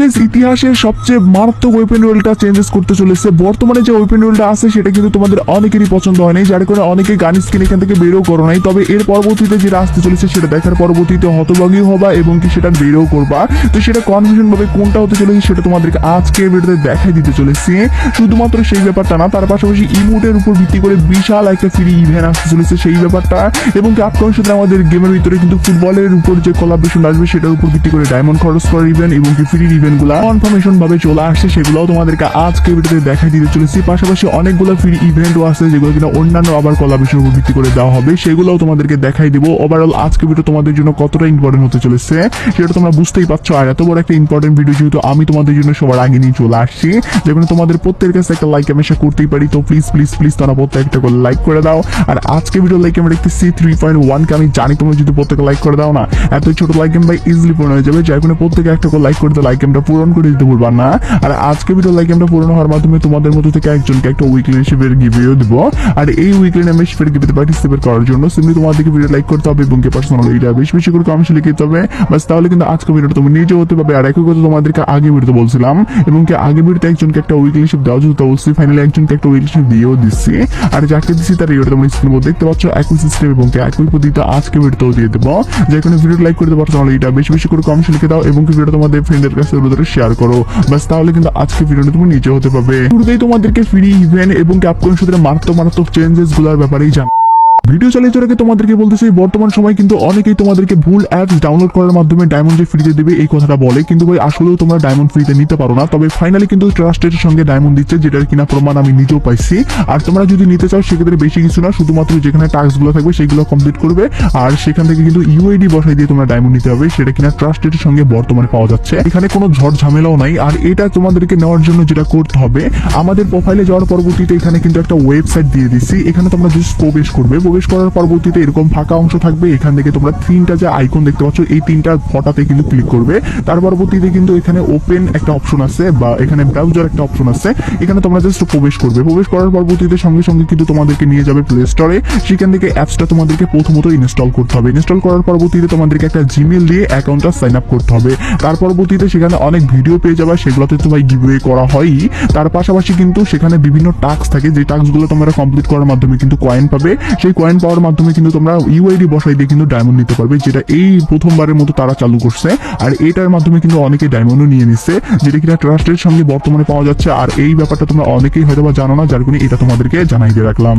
ইতিহাসের সবচেয়ে মারাত্মক ওয়েপেন রোলটা চেঞ্জেস করতে চলেছে। বর্তমানে যে ওয়েপেন রোলটা আছে সেটা কিন্তু তোমাদের অনেকেরই পছন্দ হয় নাই, যার কারণে অনেকে গান স্কিন এখান থেকে বেরও করো নাই। তবে এর পরবর্তীতে যেটা আসতে চলেছে সেটা দেখার পরবর্তীতে হতভাগী হবা এবং কি সেটা বেরও করবা। তো সেটা কনফিউশন ভাবে কোনটা হতে চলেছে সেটা তোমাদেরকে আজকে ভিডিওতে দেখাই দিতে চলেছি। শুধুমাত্র সেই ব্যাপারটা না, তার পাশাপাশি ইমোটের উপর ভিত্তি করে বিশাল একটা ফ্রি ইভেন্ট আসতে চলেছে সেই ব্যাপারটা, এবং কি আপকামিং সাথে আমাদের গেমের ভিতরে কিন্তু ফুটবলের উপর যে কোলাবরেশন আসবে সেটার উপর ভিত্তি করে ডায়মন্ড খরচ করার ইভেন্ট এবং কি ফ্রি ইভেন্ট গুলা কনফার্মেশন ভাবে চলে আসছে, সেগুলোও তোমাদেরকে আজকে ভিডিওতে দেখাই দিতে চলেছি। পাশাপাশি অনেকগুলো ফ্রি ইভেন্টও আছে যেগুলো কিনা অন্যান্য আবার কোলাবরেশন উপর ভিত্তি করে দেওয়া হবে, সেগুলোও তোমাদেরকে দেখাই দিব। ওভারঅল আজকে ভিডিও তোমাদের জন্য কতটা ইম্পর্টেন্ট হতে চলেছে সেটা তোমরা বুঝতেই পারছো। আর এত বড় একটা ইম্পর্টেন্ট ভিডিও যেহেতু আমি তোমাদের জন্য সবার আগে নিয়ে চলে আসছি, যেখানে তোমাদের প্রত্যেকের কাছে একটা লাইক আমি আশা করতেই পারি। তো প্লিজ প্লিজ প্লিজ তোমরা প্রত্যেকটা করে লাইক করে দাও। আর আজকে ভিডিও লাইক আমরা দেখতেছি 3.1 কে, আমি জানি তোমরা যদি প্রত্যেকে লাইক করে দাও না, এত ছোট লাইক গেম ভাই ইজিলি পূরণ হয়ে যাবে। যার কারণে প্রত্যেকে একটা করে লাইক করে দাও, লাইক গেমটা পূরণ করে দিতে ভুলবা না। আর আজকে ভিডিও লাইক গেমটা পূরণ হওয়ার মাধ্যমে তোমাদের মধ্যে থেকে একজনকে একটা উইকলি মেম্বারশিপের গিভও দিব। আর এই উইকলি মেম্বারশিপের গিভতে পার্টিসিপেট করার জন্য সিম্পলি তোমাদেরকে ভিডিও লাইক করতে হবে এবং কি পার্সোনাল এটা বেশি বেশি করে কমেন্টে লিখে দিতে হবে বাস, তাহলে কিন্তু আজকে ভিডিওটা তুমি নিজে হতে পারবে। আর একই কথা তোমাদেরকে আগে ভিডিওতে বলছিলাম, এবং কি আগে ভিডিওতে একজনকে একটা উইকলি মেম্বারশিপ দেওয়া যেত বলছি, ফাইনালি একজনকে একটা উইকলি মেম্বারশিপ দিয়েও দিচ্ছি। আর যাকে দিচ্ছি তার ভিডিওটা তোমরা স্ক্রিনে দেখতে পাচ্ছ, একই সিস্টেম এবং কি একই পদ্ধতিতে আজকে ভিডিওতেও দিয়ে দেবো। যে কোনো ভিডিও লাইক করতে পারছো তাহলে এটা বেশি বেশি করে কমেন্টে লিখে দাও এবং কি ভিডিওটা তোমাদের ফ্রেন্ডের কাছে শেয়ার করো বাস, তাহলে কিন্তু আজকে ভিডিওটা তুমি নিজে হতে পারবে। শুরুতেই তোমাদেরকে ফ্রি ইভেন্ট এবং কি আপকামিং সাথে মারাত্মক চেঞ্জেস গুলোর ব্যাপারেই জানো। ভিডিও চালিয়ে আগে তোমাদেরকে বলতেছি, বর্তমান সময় কিন্তু অনেকেই তোমাদেরকে ভুল অ্যাপস ডাউনলোড করার মাধ্যমে ডায়মন্ড যে ফ্রিতে দেবে এই কথাটা বলে, কিন্তু ভাই আসলেও তোমরা ডায়মন্ড ফ্রিতে নিতে পারো না। তবে ফাইনালি কিন্তু ট্রাস্টের সঙ্গে ডায়মন্ড দিচ্ছে, যেটার কিনা প্রমাণ আমি নিজেও পাইছি। আর তোমরা যদি নিতে চাও সেক্ষেত্রে বেশি কিছু না, শুধুমাত্র যেখানে টাস্ক গুলো থাকবে সেগুলো কমপ্লিট করবে আর সেখান থেকে কিন্তু ইউআইডি বসাই দিয়ে তোমরা ডায়মন্ড নিতে হবে, সেটা কিনা ট্রাস্টের সঙ্গে বর্তমানে পাওয়া যাচ্ছে। এখানে কোনো ঝড় ঝামেলাও নাই। আর এটা তোমাদেরকে নেওয়ার জন্য যেটা করতে হবে, আমাদের প্রোফাইলে যাওয়ার পরবর্তীতে এখানে কিন্তু একটা ওয়েবসাইট দিয়ে দিচ্ছি, এখানে তোমরা জাস্ট প্রবেশ করবে। প্রবেশ করার পরবর্তীতে এরকম ফাঁকা অংশ থাকবে, এখান থেকে তোমরা তিনটা যে আইকন দেখতে পাচ্ছ এই তিনটা ফটাতে কিন্তু ক্লিক করবে। তার পরবর্তীতে কিন্তু এখানে ওপেন একটা অপশন আছে বা এখানে ব্রাউজার একটা অপশন আছে, এখানে তোমরা জাস্ট প্রবেশ করবে। প্রবেশ করার পরবর্তীতে সঙ্গে সঙ্গে কিন্তু তোমাদেরকে নিয়ে যাবে প্লে স্টোরে, সেখান থেকে অ্যাপসটা তোমাদেরকে প্রথমত ইনস্টল করতে হবে। ইনস্টল করার পরবর্তীতে তোমাদেরকে একটা জিমেল দিয়ে অ্যাকাউন্টটা সাইন আপ করতে হবে। তার পরবর্তীতে সেখানে অনেক ভিডিও পেয়ে যাবে, সেগুলোতে তোমার গিভওয়ে করা হয়ই। তার পাশাপাশি কিন্তু সেখানে বিভিন্ন টাস্ক থাকে, যে টাস্কগুলো তোমরা কমপ্লিট করার মাধ্যমে কিন্তু কয়েন পাবে। সেই কয়েন পাওয়ার মাধ্যমে কিন্তু তোমরা ইউআইডি বসাই দিয়ে কিন্তু ডায়মন্ড নিতে পারবে, যেটা এই প্রথমবারের মতো তারা চালু করছে। আর এটার মাধ্যমে কিন্তু অনেকে ডায়মন্ডও নিয়ে নিচ্ছে, যেটা কিনা ট্রাস্টের সঙ্গে বর্তমানে পাওয়া যাচ্ছে। আর এই ব্যাপারটা তোমরা অনেকেই হয়তো বা জানো না, যার কারণে এটা তোমাদেরকে জানাই দিয়ে রাখলাম।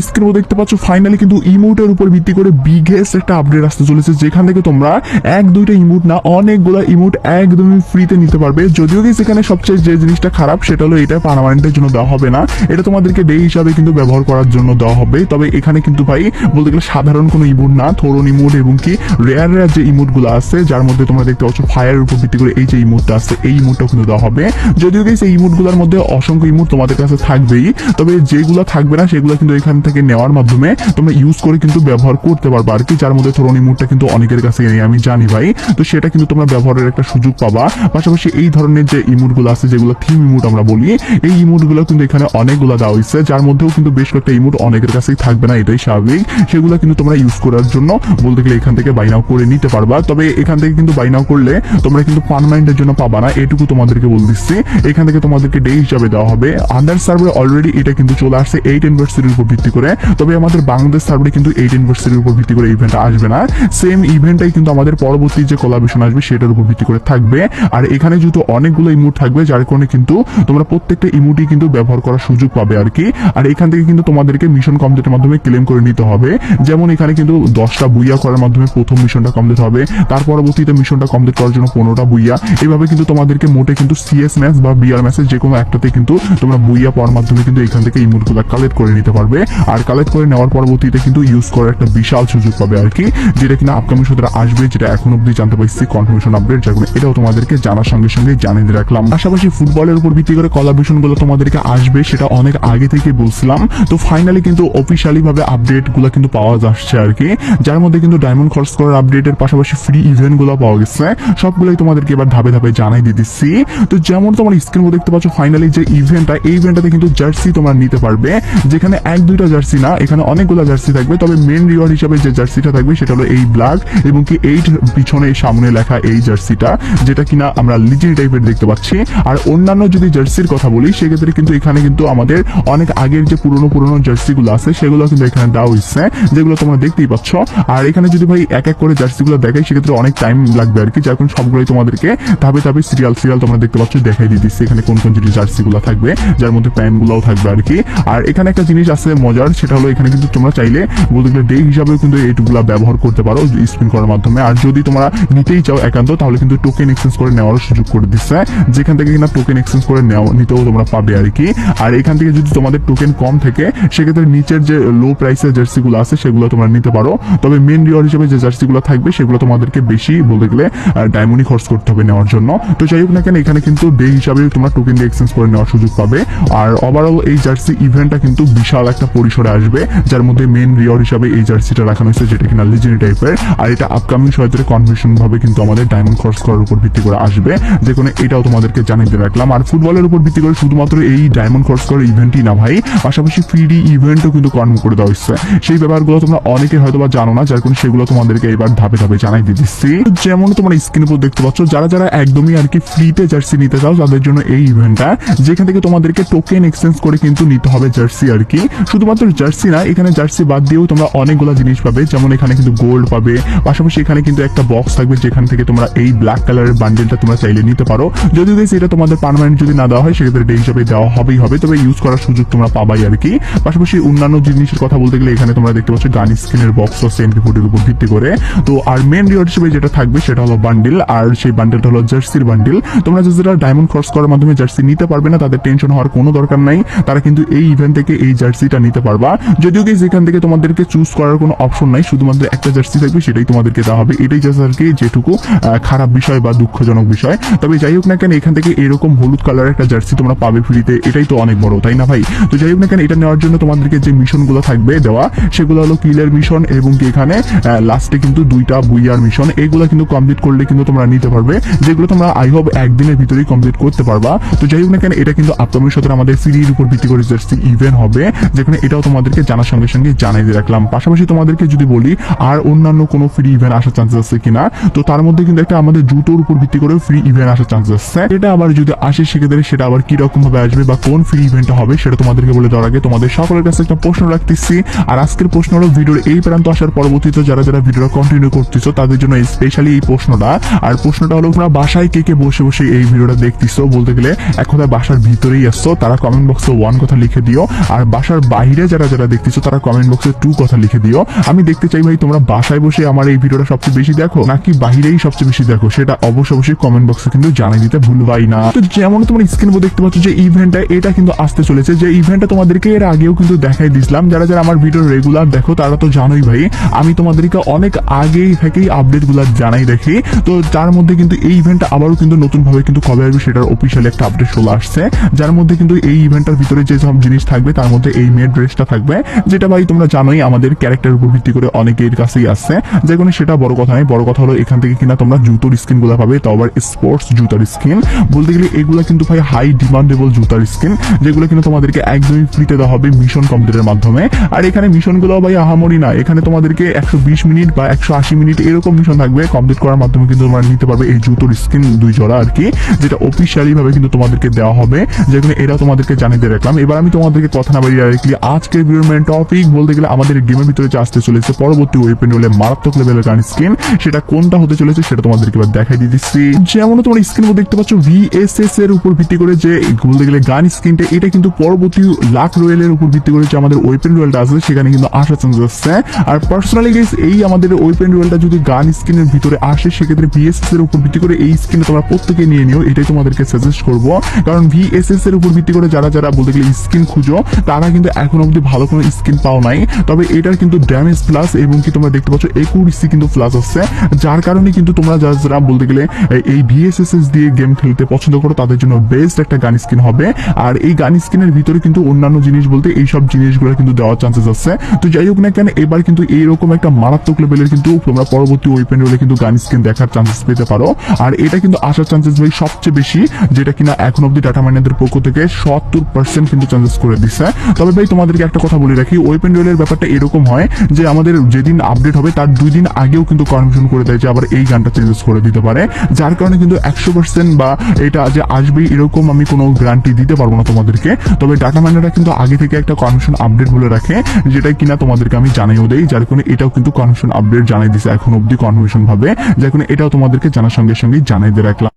স্ক্রিনে দেখতে পাচ্ছ ফাইনালি কিন্তু ইমোটের উপর ভিত্তি করে বিগেস্ট একটা আপডেট আসতে চলেছে, যেখান থেকে তোমরা এক দুইটা ইমোট না অনেকগুলো ইমোট একদমই ফ্রিতে নিতে পারবে। যদিও কি সেখানে সবচেয়ে যে জিনিসটা খারাপ সেটা হলো এটা পার্মানেন্টের জন্য দেওয়া হবে না, এটা তোমাদেরকে ডে হিসাবে কিন্তু ব্যবহার করার জন্য দেওয়া হবে। তবে এখানে কিন্তু ভাই বলতে গেলে সাধারণ কোনো ইমোট না, থোরন ইমোট এবং কি রেয়ার রেয়ার যে ইমোট গুলো আছে, যার মধ্যে তোমরা দেখতে পাচ্ছ ফায়ারের উপর ভিত্তি করে এই যে ইমোটটা আছে এই ইমোটটাও কিন্তু দেওয়া হবে। যদিও কি সেই ইমোট গুলোর মধ্যে অসংখ্য ইমোট তোমাদের কাছে থাকবেই, তবে যেগুলো থাকবে না সেগুলো কিন্তু এখান থেকে নেওয়ার মাধ্যমে তোমরা ইউজ করে কিন্তু ব্যবহার করতে পারবা আর কি, যার মধ্যে থ্রোন ইমোটটা কিন্তু অনেকের কাছে নেই আমি জানি ভাই। তো সেটা কিন্তু তোমরা ব্যবহারের একটা সুযোগ পাবা। পাশাপাশি এই ধরনের যে ইমোট গুলো আছে, যেগুলো থিম ইমোট আমরা বলি, এই ইমোট গুলো কিন্তু এখানে অনেকগুলো দেওয়া হয়েছে, যার মধ্যেও কিন্তু বেশ কয়েকটা ইমোট অনেকের কাছেই থাকবে না, এটাই স্বাভাবিক। সেগুলো কিন্তু তোমরা ইউজ করার জন্য বলতে গেলে এখান থেকে বাই নাও করে নিতে পারবা। তবে এখান থেকে কিন্তু বাই নাও করলে তোমরা কিন্তু পার্মানেন্টের জন্য পাবা না, এটুকু তোমাদেরকে বল দিচ্ছি। এখান থেকে তোমাদেরকে ডে হিসাবে দেওয়া হবে। আদার সার্ভারে অলরেডি এটা কিন্তু চলে আসছে 8 অ্যানিভার্সারির উপর ভিত্তি করে, তবে আমাদের বাংলাদেশ সার্ভারে কিন্তু 8 অ্যানিভার্সারির উপর ভিত্তি করে ইভেন্ট আসবে না। সেম ইভেন্টটাই কিন্তু আমাদের পরবর্তী যে কোলাবরেশন আসবে সেটার উপর ভিত্তি করে থাকবে। আর এখানে যেহেতু অনেকগুলো ইমোট থাকবে, যার কারণে কিন্তু তোমরা প্রত্যেকটা ইমোটই কিন্তু ব্যবহার করার সুযোগ পাবে আর কি। আর এখান থেকে কিন্তু তোমাদেরকে মিশন কমপ্লিটের মাধ্যমে ক্লেম করে নিতে হবে। যেমন এখানে কিন্তু 10টা বুইয়া করার মাধ্যমে প্রথম মিশনটা কমপ্লিট হবে, তার পরবর্তীতে মিশনটা কমপ্লিট করার জন্য 15টা বুইয়া। এভাবে কিন্তু তোমাদেরকে মোটে কিন্তু সিএস ম্যাচ বা বিআর ম্যাচের যে কোনো একটাতে কিন্তু তোমরা বুইয়া পাওয়ার মাধ্যমে কিন্তু এখান থেকে ইমোটগুলো কালেক্ট করে নিতে পারবে। আর কালেক্ট করে নেওয়ার পরবর্তীতে কিন্তু ইউজ করার একটা বিশাল সুযোগ পাবে আর কি, যেটা কিনা আপকামিং সূত্রে আসবে, যেটা এখন অব্দি জানতে পারছি কনফার্মেশন আপডেট, যেগুলো এটাও তোমাদেরকে জানার সঙ্গে সঙ্গে জানিয়ে রাখলাম। পাশাপাশি ফুটবলের উপর ভিত্তি করে কোলাবরেশন গুলো তোমাদেরকে আসবে, সেটা অনেক আগে থেকে বলছিলাম। তো ফাইনালি কিন্তু অফিসিয়ালি ভাবে আপডেট গুলো কিন্তু পাওয়া যাচ্ছে আর কি, যার মধ্যে কিন্তু ডায়মন্ড খরচ করার আপডেটের পাশাপাশি ফ্রি ইভেন্ট গুলো পাওয়া গেছে। সবগুলোই তোমাদেরকে এবার ধাপে ধাপে জানাই দিয়ে দিচ্ছি। তো যেমন তোমার স্ক্রিনে দেখতে পাচ্ছ ফাইনালি যে ইভেন্টটা, এই ইভেন্টটাতে কিন্তু জার্সি তোমরা নিতে পারবে, যেখানে এক দুইটা একটা জার্সি না, এখানে অনেকগুলো জার্সি থাকবে, তবে মেন রিওয়ার্ড হিসেবে যে জার্সিটা থাকবে সেটা হলো এই ব্ল্যাক এবং কি 8 পিছনে সামনে লেখা এই জার্সিটা, যেটা কিনা আমরা লিজেন্ড টাইপের দেখতে পাচ্ছি। আর অন্যান্য যদি জার্সির কথা বলি সেক্ষেত্রে কিন্তু এখানে কিন্তু আমাদের অনেক আগের যে পুরনো জার্সিগুলো আছে সেগুলো কিন্তু এখানে দেওয়া হয়েছে, যেগুলো তোমরা দেখতেই পাচ্ছ। আর এখানে যদি ভাই এক এক করে জার্সিগুলো দেখাই সেক্ষেত্রে অনেক টাইম লাগবে আর কি, যার কারণে সবগুলোই তোমাদেরকে ধাপে ধাপে সিরিয়াল তোমরা দেখতে পাচ্ছ দেখাই দিয়ে দিচ্ছি এখানে কোন কোন জিনিস জার্সিগুলো থাকবে, যার মধ্যে প্যান্টগুলোও থাকবে আর কি। আর এখানে একটা জিনিস আছে মজার, সেটা হলো এখানে কিন্তু তোমরা চাইলে বলতে গেলে ডে হিসাবেও কিন্তু এইটুকুলা ব্যবহার করতে পারো স্পিন করার মাধ্যমে। আর যদি তোমরা নিতেই চাও একান্ত তাহলে কিন্তু টোকেন এক্সচেঞ্জ করে নেওয়ার সুযোগ করে দিচ্ছে, যেখান থেকে কিনা টোকেন এক্সচেঞ্জ করে নিতেও তোমরা পাবে আর কি। আর এখান থেকে যদি তোমাদের টোকেন কম থাকে সেক্ষেত্রে নিচের যে লো প্রাইসের জার্সিগুলো আছে সেগুলো তোমরা নিতে পারো, তবে মেন রিওয়ার্ড হিসেবে যে জার্সিগুলো থাকবে সেগুলো তোমাদেরকে বেশি বলতে গেলে ডায়মন্ডই খরচ করতে হবে নেওয়ার জন্য। তো যাই হোক না কেন এখানে কিন্তু ডে হিসাবে তোমরা টোকেন দিয়ে এক্সচেঞ্জ করে নেওয়ার সুযোগ পাবে। আর ওভারঅল এই জার্সি ইভেন্টটা কিন্তু বিশাল একটা পরিসরে আসবে, যার মধ্যে মেন রিওয়ার্ড হিসাবে এই জার্সিটা রাখানো হয়েছে, যেটা কিনা লিজেন্ড টাইপের। আর এটা আপকামিং সময়ের কনভেনশন ভাবে কিন্তু আমাদের ডায়মন্ড খরচ করার উপর ভিত্তি করে আসবে, যে কোনো এটাও তোমাদেরকে জানিয়ে রাখলাম। আর ফুটবলের উপর ভিত্তি করে শুধুমাত্র এই ডায়মন্ড খরচ করার ইভেন্টই না ভাই, পাশাপাশি ফ্রি ইভেন্টও কিন্তু কনফার্ম করে দেওয়া হচ্ছে। সেই ব্যাপারগুলো তোমরা অনেকে হয়তো বা জানো না, যার কারণে সেগুলো তোমাদেরকে এবার ধাপে ধাপে জানাই দিয়ে দিচ্ছি। যেমন তোমরা স্ক্রিনের উপর দেখতে পাচ্ছ, যারা যারা একদমই আর কি ফ্রিতে জার্সি নিতে চাও তাদের জন্য এই ইভেন্টটা, যেখান থেকে তোমাদেরকে টোকেন এক্সচেঞ্জ করে কিন্তু নিতে হবে জার্সি আর কি। শুধুমাত্র জার্সি না, এখানে জার্সি বাদ দিয়েও তোমরা অনেকগুলো জিনিস পাবে, যেমন এখানে কিন্তু গোল্ড পাবে, পাশাপাশি এখানে কিন্তু একটা বক্স থাকবে যেখান থেকে তোমরা এই ব্ল্যাক কালারের বান্ডেলটা তোমরা চাইলে নিতে পারো। যদিও এটা তোমাদের পার্মানেন্ট যদি না দেওয়া হয় সেক্ষেত্রে ডে হিসাবে দেওয়া হবেই হবে, তবে ইউজ করার সুযোগ তোমরা পাবাই আর কি। পাশাপাশি অন্যান্য জিনিসের কথা বলতে গেলে এখানে তোমরা দেখতে পাচ্ছ গান স্কিনের বক্স আছে MP40 উপর ভিত্তি করে। তো আর মেন রিওয়ার্ড হিসেবে যেটা থাকবে সেটা হলো বান্ডেল, আর সেই বান্ডেলটা হলো জার্সির বান্ডেল। তোমরা যারা ডায়মন্ড খরচ করার মাধ্যমে জার্সি নিতে পারবে না তাদের টেনশন হওয়ার কোনো দরকার নাই, তারা কিন্তু এই ইভেন্ট থেকে এই জার্সিটা নিতে পারবা। যদিও কি যেখান থেকে তোমাদেরকে চুজ করার কোনো অপশন নাই, শুধুমাত্র একটা জার্সি থাকবে সেটাই তোমাদেরকে দেওয়া হবে, এটাই জাস্ট আর কি যেটুকু খারাপ বিষয় বা দুঃখজনক বিষয়। তবে যাই হোক না কেন এখান থেকে এরকম হলুদ কালারের একটা জার্সি তোমরা পাবে ফ্রিতে, এটাই তো অনেক বড়, তাই না ভাই? তো যাই হোক না কেন এটা নেওয়ার জন্য তোমাদেরকে যে মিশনগুলো থাকবে দেওয়া সেগুলো হলো কিলের মিশন এবং কি এখানে লাস্টে কিন্তু 2টা বুইয়ার মিশন, এগুলো কিন্তু কমপ্লিট করলে কিন্তু তোমরা নিতে পারবে, যেগুলো তোমরা আই হোপ একদিনের ভিতরেই কমপ্লিট করতে পারবা। তো যাই হোক না কেন এটা কিন্তু আপকামিং সতের আমাদের ফ্রির উপর ভিত্তি করে জার্সি ইভেন্ট হবে, যেখানে এটাও তোমাদেরকে জানার সঙ্গে সঙ্গে জানাই দিয়ে রাখলাম। পাশাপাশি তোমাদেরকে যদি বলি আর অন্যান্য কোনো ফ্রি ইভেন্ট আসার চান্সেস আছে কিনা, তো তার মধ্যে কিন্তু একটা আমাদের জুতোর উপর ভিত্তি করে ফ্রি ইভেন্ট আসার চান্সেস আছে। এটা আবার যদি আসে সেক্ষেত্রে সেটা আবার কি রকম ভাবে আসবে বা কোন ফ্রি ইভেন্টটা হবে সেটা তোমাদেরকে বলে দেওয়ার আগে তোমাদের সকলের কাছে একটা প্রশ্ন রাখতেছি। আর আজকের প্রশ্ন হলো ভিডিওর এই প্রান্ত আসার পরবর্তীতে যারা যারা ভিডিওটা কন্টিনিউ করতেছো তাদের জন্য স্পেশালি এই প্রশ্নটা। আর প্রশ্নটা হলো তোমরা বাসায় কে কে বসে বসে এই ভিডিওটা দেখতেছো, বলতে গেলে এক কথায় বাসার ভিতরেই আসছো, তারা কমেন্ট বক্সে 1 কথা লিখে দিও। আর বাসার বাইরে যারা যারা দেখতেছো তারা কমেন্ট বক্সে 2 কথা লিখে দিও। আমি দেখতে চাই ভাই তোমরা বাসায় বসে আমার এই ভিডিওটা সবচেয়ে বেশি দেখো নাকি বাইরেই সবচেয়ে বেশি দেখো, সেটা অবশ্যই কমেন্ট বক্সে কিন্তু জানিয়ে দিতে ভুলবাই না। তো যেমন তোমরা স্ক্রিনে দেখতে পাচ্ছ যে ইভেন্টটা এটা কিন্তু আসতে চলেছে, যে ইভেন্টটা তোমাদেরকে এর আগেও কিন্তু দেখাই দিয়েছিলাম। যারা যারা আমার ভিডিও রেগুলার দেখো তারা তো জানোই ভাই আমি তোমাদেরকে অনেক আগেই থেকেই আপডেটগুলো জানাই দেখি। তো তার মধ্যে কিন্তু এই ইভেন্টটা আবারও কিন্তু নতুন ভাবে কিন্তু কবে আসবে সেটার অফিসিয়ালি একটা আপডেট চলে আসছে, যার মধ্যে কিন্তু এই ইভেন্টটার ভিতরে যে সব জিনিস থাকবে তার মধ্যে এই মেড ড্রেসটা থাকবে, যেটা ভাই তোমরা জানোই আমাদের ক্যারেক্টারের উপর ভিত্তি করে অনেকের কাছেই আসছে। যে কোনো সেটা বড় কথা নয়, বড় কথা হলো এখান থেকে কিনা তোমরা জুতোর স্কিন গুলা পাবে, তাও আবার স্পোর্টস জুতার স্কিন। বলতে গেলে এগুলা কিন্তু ভাই হাই ডিমান্ডেবল জুতার স্কিন, যেগুলো কিন্তু তোমাদেরকে একদমই ফ্রিতে দেওয়া হবে মিশন কমপ্লিটের মাধ্যমে। আর এখানে মিশন গুলো ভাই আহামরি না, এখানে তোমাদেরকে 120 মিনিট বা 180 মিনিট এরকম মিশন থাকবে, কমপ্লিট করার মাধ্যমে কিন্তু তোমরা নিতে পারবে এই জুতোর স্কিন 2 জোড়া আর কি, যেটা অফিসিয়ালি ভাবে কিন্তু তোমাদেরকে দেওয়া হবে, যেগুলো এরা তোমাদেরকে জানিয়ে দিয়ে রাখলাম। এবার আমি তোমাদেরকে কথা না বাড়িয়ে রাখলি আজকের ভিডিওর মেন টপিক বলতে গেলে আমাদের গেমের ভিতরে যে আসতে চলেছে পরবর্তী ওয়েপেন রোলে মারাত্মক লেভেলের গান স্কিন, সেটা কোনটা হতে চলেছে সেটা তোমাদেরকে এবার দেখাই দিয়ে দিচ্ছি। যেমন তোমরা স্ক্রিনে দেখতে পাচ্ছ VSS এর উপর ভিত্তি করে যে বলতে গেলে গান স্কিনটা, এটা কিন্তু পরবর্তী লাক রয়েলের উপর ভিত্তি করে যে আমাদের ওয়েপেন রোয়েলটা আছে সেখানে কিন্তু আসার চান্স আছে। আর পার্সোনালি গাইস এই আমাদের ওয়েপেন রোয়েলটা যদি গান স্কিনের ভিতরে আসে সেক্ষেত্রে VSS এর উপর ভিত্তি করে এই স্কিনটা তোমরা প্রত্যেকে নিয়ে নিও, এটাই তোমাদেরকে সাজেস্ট করবো। কারণ VSS এর উপর ভিত্তি করে যারা যারা বলতে গেলে স্কিন খুঁজো তারা কিন্তু এখন অবধি ভালো কোনো স্কিন পাও নাই, তবে এটার কিন্তু ড্যামেজ প্লাস এবং কি তোমরা দেখতে পাচ্ছ একুরেসি কিন্তু প্লাস আছে, যার কারণে কিন্তু তোমরা যারা বলতে গেলে এই VSS দিয়ে গেম খেলতে পছন্দ করো তাদের জন্য বেস্ট একটা গান স্কিন হবে। আর এই গান স্কিনের ভিতরে কিন্তু অন্যান্য জিনিস বলতে এইসব জিনিসগুলো কিন্তু দেওয়ার চান্সেস আছে। তো যাই হোক না কেন এবার কিন্তু এইরকম একটা মারাত্মক লেভেলের কিন্তু তোমরা পরবর্তী ওয়েপেন রোলে কিন্তু গান স্কিন দেখার চান্সেস পেতে পারো। আর এটা কিন্তু আসার চান্সেস ভাই সবচেয়ে বেশি, যেটা কিনা এখন অব্দি ডাটা মাইনারদের পক্ষ থেকে 70% কিন্তু চান্সেস করে দিচ্ছে। তবে ভাই তোমাদের তোমাদেরকে একটা কথা বলে রাখি, ওয়েপেন ডুয়েলের ব্যাপারটা এরকম হয় যে আমাদের যেদিন আপডেট হবে তার 2 দিন আগেও কিন্তু কনফার্মেশন করে দেয় যে আবার এই গানটা চেঞ্জেস করে দিতে পারে, যার কারণে কিন্তু 100% বা এটা যে আসবে এরকম আমি কোনো গ্যারান্টি দিতে পারবো না তোমাদেরকে। তবে ডাটা মাইনাররা কিন্তু আগে থেকে একটা কনফার্মেশন আপডেট বলে রাখে, যেটা কিনা তোমাদেরকে আমি জানাইও দেই, যার কারণে এটাও কিন্তু কনফার্মেশন আপডেট জানাই দিছে এখন অব্দি কনফার্মেশন ভাবে, যার কারণে এটাও তোমাদেরকে জানার সঙ্গে সঙ্গে জানাই দিয়ে রাখলাম।